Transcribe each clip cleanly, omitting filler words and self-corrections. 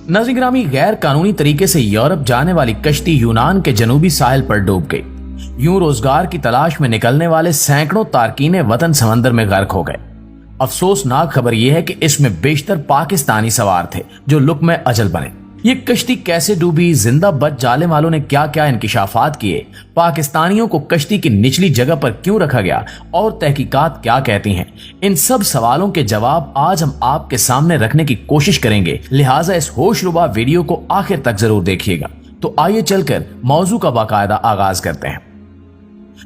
नाज़रीन ग्रामी, गैर कानूनी तरीके से यूरोप जाने वाली कश्ती यूनान के जनूबी साहिल पर डूब गई। यूं रोजगार की तलाश में निकलने वाले सैकड़ों तारकीने वतन समंदर में गर्क हो गए। अफसोसनाक खबर यह है कि इसमें बेशतर पाकिस्तानी सवार थे जो लुक़्मे अजल बने। ये कश्ती कैसे डूबी, जिंदा बच जाने वालों ने क्या क्या इंकिशाफात किए, पाकिस्तानियों को कश्ती की निचली जगह पर क्यों रखा गया और तहकीकात क्या कहती हैं, इन सब सवालों के जवाब आज हम आपके सामने रखने की कोशिश करेंगे। लिहाजा इस होशरुबा वीडियो को आखिर तक जरूर देखिएगा। तो आइए चलकर मौजू का बाकायदा आगाज करते हैं।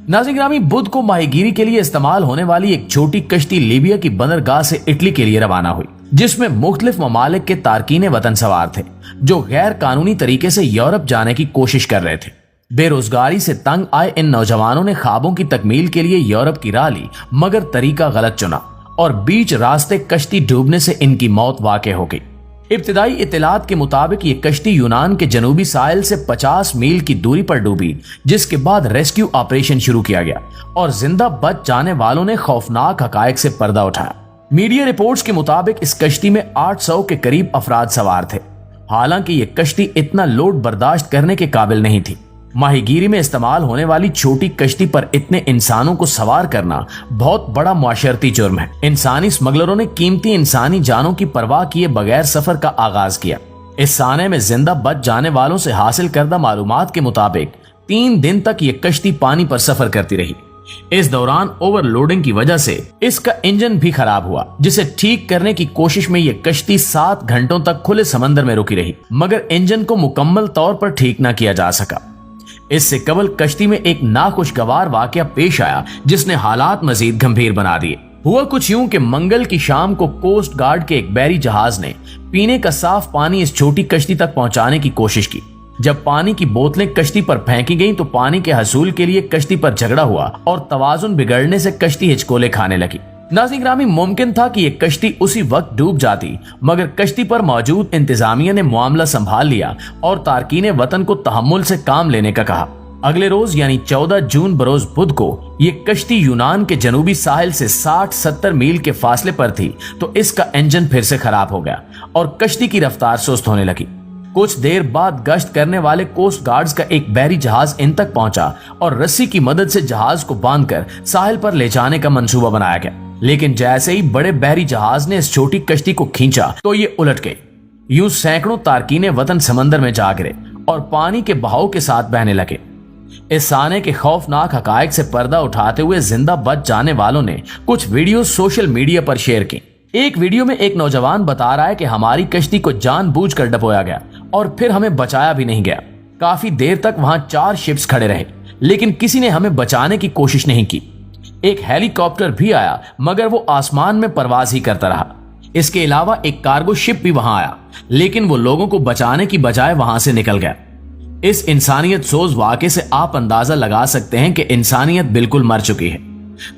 नाज़रीन ग्रामी, बुध को माहीगीरी के लिए इस्तेमाल होने वाली एक छोटी कश्ती लीबिया की बंदरगाह से इटली के लिए रवाना हुई, जिसमें मुख्तलिफ ममालिक के तारकीने वतन सवार थे जो गैर कानूनी तरीके से यूरोप जाने की कोशिश कर रहे थे। बेरोजगारी से तंग आए इन नौजवानों ने ख्वाबों की तकमील के लिए यूरोप की राह ली, मगर तरीका गलत चुना और बीच रास्ते कश्ती डूबने से इनकी मौत वाक़ई हो गई। इब्तिदाई इत्तलात के मुताबिक ये कश्ती यूनान के जनूबी साहिल से 50 मील की दूरी पर डूबी, जिसके बाद रेस्क्यू ऑपरेशन शुरू किया गया और जिंदा बच जाने वालों ने खौफनाक हकायक से पर्दा उठाया। मीडिया रिपोर्ट्स के मुताबिक इस कश्ती में 800 के करीब अफराद सवार थे। हालांकि ये कश्ती इतना लोड बर्दाश्त करने के काबिल नहीं थी। माहीगीरी में इस्तेमाल होने वाली छोटी कश्ती पर इतने इंसानों को सवार करना बहुत बड़ा मुआशरती जुर्म है। इंसानी स्मगलरों ने कीमती इंसानी जानों की परवाह किए बगैर सफर का आगाज किया। इस साने में जिंदा बच जाने वालों से हासिल करदा मालूमात के मुताबिक 3 दिन तक ये कश्ती पानी पर सफर करती रही। इस दौरान ओवरलोडिंग की वजह से इसका इंजन भी खराब हुआ, जिसे ठीक करने की कोशिश में यह कश्ती 7 घंटों तक खुले समंदर में रुकी रही, मगर इंजन को मुकम्मल तौर पर ठीक न किया जा सका। इससे कबल कश्ती में एक नाखुशगवार वाकया पेश आया जिसने हालात मजीद गंभीर बना दिए। हुआ कुछ यूं कि मंगल की शाम को कोस्ट गार्ड के एक बहरी जहाज ने पीने का साफ पानी इस छोटी कश्ती तक पहुंचाने की कोशिश की। जब पानी की बोतलें कश्ती पर फेंकी गईं तो पानी के हसूल के लिए कश्ती पर झगड़ा हुआ और तवाजुन बिगड़ने से कश्ती हिचकोले खाने लगी। नाज़रीन ग्रामी, मुमकिन था कि यह कश्ती उसी वक्त डूब जाती, मगर कश्ती पर मौजूद इंतजामिया ने मामला संभाल लिया और तारकीने वतन को तहम्मुल से काम लेने का कहा। अगले रोज यानी 14 जून बरोज बुध को ये कश्ती यूनान के जनूबी साहिल से 60-70 मील के फासले पर थी तो इसका इंजन फिर से खराब हो गया और कश्ती की रफ्तार सुस्त होने लगी। कुछ देर बाद गश्त करने वाले कोस्ट गार्ड्स का एक बहरी जहाज इन तक पहुंचा और रस्सी की मदद से जहाज को बांधकर साहिल पर ले जाने का मंसूबा बनाया गया। लेकिन जैसे ही बड़े बहरी जहाज ने इस छोटी कश्ती को खींचा तो ये उलट गई। यूं सैकड़ों तारकीने वतन समंदर में जा गिरे और पानी के बहाव के साथ बहने लगे। इस साने के खौफनाक हकायक से पर्दा उठाते हुए जिंदा बच जाने वालों ने कुछ वीडियो सोशल मीडिया पर शेयर की। एक वीडियो में एक नौजवान बता रहा है कि हमारी कश्ती को जानबूझकर डबोया गया और फिर हमें बचाया भी नहीं गया। काफी देर तक वहां 4 शिप्स खड़े रहे, लेकिन किसी ने हमें बचाने की कोशिश नहीं की। एक हेलीकॉप्टर भी आया, मगर वो आसमान में परवाज ही करता रहा। इसके अलावा एक कार्गो शिप भी वहां आया, लेकिन वो लोगों को बचाने की बजाय वहां से निकल गया। इस इंसानियत सोज वाक़े से आप अंदाजा लगा सकते हैं कि इंसानियत बिल्कुल मर चुकी है।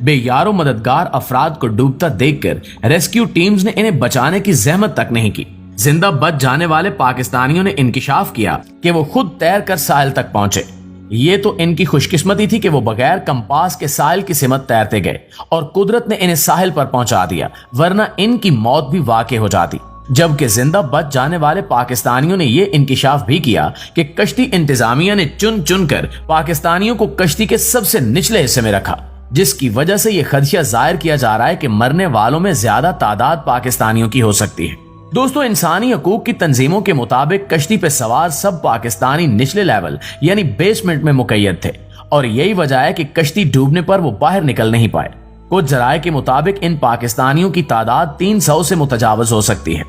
बेयारो मददगार अफराद को डूबता देखकर रेस्क्यू टीम्स ने इन्हें बचाने की जहमत तक नहीं की। जिंदा बच जाने वाले पाकिस्तानियों ने इंकिशाफ किया कि वो खुद तैर कर साहिल तक पहुंचे। ये तो इनकी खुशकिस्मती थी कि वो बगैर कंपास के साहिल की सिमत तैरते गए और कुदरत ने इन्हें साहिल पर पहुंचा दिया, वरना इनकी मौत भी वाक़ई हो जाती। जबकि जिंदा बच जाने वाले पाकिस्तानियों ने यह इंकिशाफ भी किया कि कश्ती इंतजामिया ने चुन चुन कर पाकिस्तानियों को कश्ती के सबसे निचले हिस्से में रखा, जिसकी वजह से यह खदशा जाहिर किया जा रहा है कि मरने वालों में ज्यादा तादाद पाकिस्तानियों की हो सकती है। दोस्तों, इंसानी हकूक की तंजीमों के मुताबिक कश्ती पे सवार सब पाकिस्तानी निचले लेवल यानी बेसमेंट में मुकैयद थे और यही वजह है कि कश्ती डूबने पर वो बाहर निकल नहीं पाए। कुछ जराये के मुताबिक इन पाकिस्तानियों की तादाद 300 से मुतजावज हो सकती है।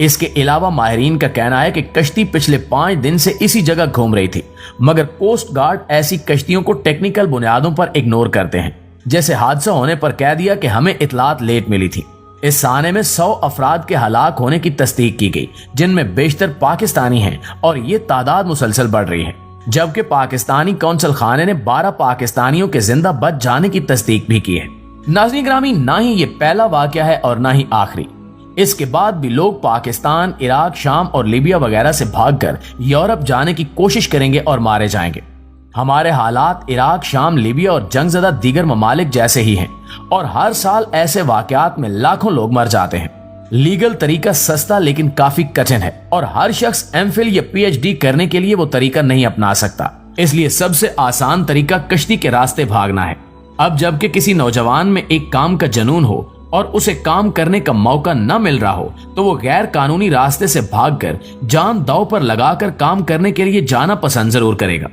इसके अलावा माहिरीन का कहना है कि कश्ती पिछले 5 दिन से इसी जगह घूम रही थी, मगर कोस्ट गार्ड ऐसी कश्तियों को टेक्निकल बुनियादों पर इग्नोर करते हैं। जैसे हादसा होने पर कह दिया कि हमें इतलात लेट मिली थी। इस साने में 100 अफराद के हलाक होने की तस्दीक की गई, जिनमें बेशतर पाकिस्तानी हैं और ये तादाद मुसलसल बढ़ रही है। जबकि पाकिस्तानी कौंसल खाने ने 12 पाकिस्तानियों के जिंदा बच जाने की तस्दीक भी की है। नाज़रीन ग्रामी, ना ही ये पहला वाकया है और ना ही आखिरी। इसके बाद भी लोग पाकिस्तान, इराक, शाम और लीबिया वगैरह से भागकर यूरोप जाने की कोशिश करेंगे और मारे जाएंगे। हमारे हालात इराक, शाम, लीबिया और जंगज़दा दीगर ममालिक जैसे ही हैं और हर साल ऐसे वाकयात में लाखों लोग मर जाते हैं। लीगल तरीका सस्ता लेकिन काफी कठिन है और हर शख्स एमफिल या पीएचडी करने के लिए वो तरीका नहीं अपना सकता। इसलिए सबसे आसान तरीका कश्ती के रास्ते भागना है। अब जबकि किसी नौजवान में एक काम का जुनून हो और उसे काम करने का मौका न मिल रहा हो तो वो गैर कानूनी रास्ते से भागकर जान दांव पर लगाकर काम करने के लिए जाना पसंद जरूर करेगा।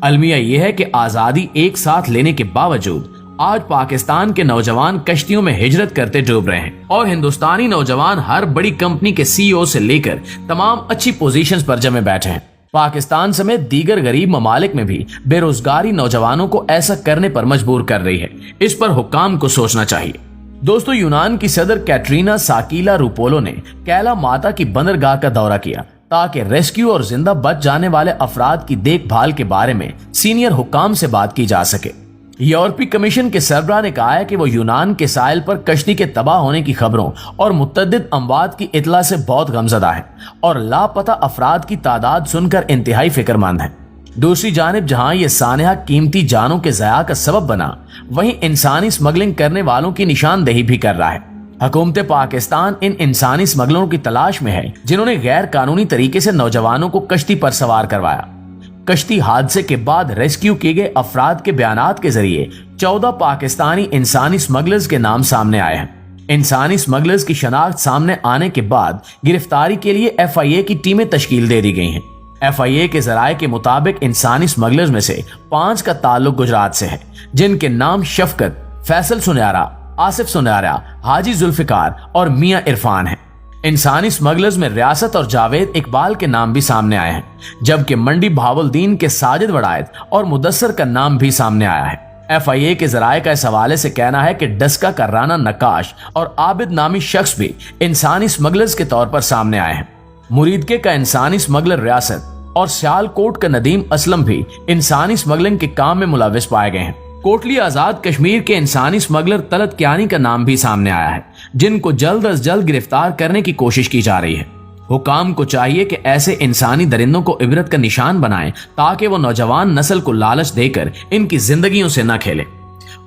अलमिया यह है कि आजादी एक साथ लेने के बावजूद आज पाकिस्तान के नौजवान कश्तियों में हिजरत करते डूब रहे हैं और हिंदुस्तानी नौजवान हर बड़ी कंपनी के सीईओ से लेकर तमाम अच्छी पोजीशंस पर जमे बैठे हैं। पाकिस्तान समेत दीगर गरीब ममालिक में भी बेरोजगारी नौजवानों को ऐसा करने पर मजबूर कर रही है। इस पर हुक्काम को सोचना चाहिए। दोस्तों, यूनान की सदर कैटरीना साकिला रूपोलो ने कैला माता की बंदरगाह का दौरा किया ताकि रेस्क्यू और जिंदा बच जाने वाले अफराद की देखभाल के बारे में सीनियर हुक्काम से बात की जा सके। यूरोपीय कमीशन के सरबराह ने कहा है कि वो यूनान के साहिल पर कश्ती के तबाह होने की खबरों और मुतअद्दिद अमवात की इतला से बहुत गमजदा है और लापता अफराद की तादाद सुनकर इंतहाई फिक्रमंद है। दूसरी जानिब जहां ये सानहा कीमती जानों के ज़या का सबब बना, वहीं इंसानी स्मगलिंग करने वालों की निशानदेही भी कर रहा है। हुकूमत पाकिस्तान इन इंसानी स्मगलरों की तलाश में है जिन्होंने गैर कानूनी तरीके से नौजवानों को कश्ती पर सवार करवाया। कश्ती हादसे के बाद रेस्क्यू किए गए अफराद के बयानात के जरिए 14 पाकिस्तानी इंसानी स्मगलर्स के नाम सामने आए हैं। इंसानी स्मगलर्स की शनाख्त सामने आने के बाद गिरफ्तारी के लिए FIA की टीमें तश्कील दे दी गई हैं। FIA के जराये के मुताबिक इंसानी स्मगलर्स में से 5 का ताल्लुक गुजरात से है, जिनके नाम शफकत, फैसल सुनयारा, आसिफ सुनयारा, हाजी जुल्फिकार और मियां इरफान हैं। इंसानी स्मगलर्स में रियासत और जावेद इकबाल के नाम भी सामने आए हैं, जबकि मंडी भावलदीन के साजिद वड़ायत और मुदस्सर का नाम भी सामने आया है। FIA के जराये का इस हवाले से कहना है कि डस्का का राना नक्काश और आबिद नामी शख्स भी इंसानी स्मगलर्स के तौर पर सामने आए हैं। मुरीदके का इंसानी स्मगलर रियासत और सियालकोट का नदीम असलम भी इंसानी स्मगलिंग के काम में मुलविस पाए गए हैं। कोटली आजाद कश्मीर के इंसानी स्मगलर तलत कियानी का नाम भी सामने आया है, जिनको जल्द अज जल्द गिरफ्तार करने की कोशिश की जा रही है। हुकाम को चाहिए कि ऐसे इंसानी दरिंदों को इबरत का निशान बनाएं ताकि वो नौजवान नस्ल को लालच देकर इनकी जिंदगियों से न खेलें।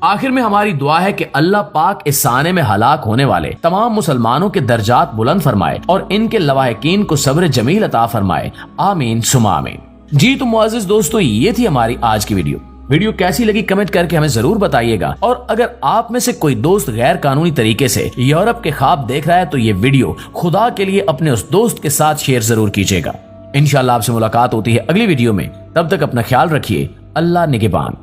आखिर में हमारी दुआ है कि अल्लाह पाक इस साने में हलाक होने वाले तमाम मुसलमानों के दर्जात बुलंद फरमाए और इनके लवाहिकीन को सब्र जमील अता फरमाए। आमीन सुमा आमीन। जी तो मुअज़्ज़िज़ दोस्तों, ये थी हमारी आज की वीडियो कैसी लगी कमेंट करके हमें जरूर बताइएगा। और अगर आप में से कोई दोस्त गैर कानूनी तरीके से यूरोप के ख्वाब देख रहा है तो ये वीडियो खुदा के लिए अपने उस दोस्त के साथ शेयर जरूर कीजिएगा। इंशाल्लाह आपसे मुलाकात होती है अगली वीडियो में। तब तक अपना ख्याल रखिए। अल्लाह निगहबान।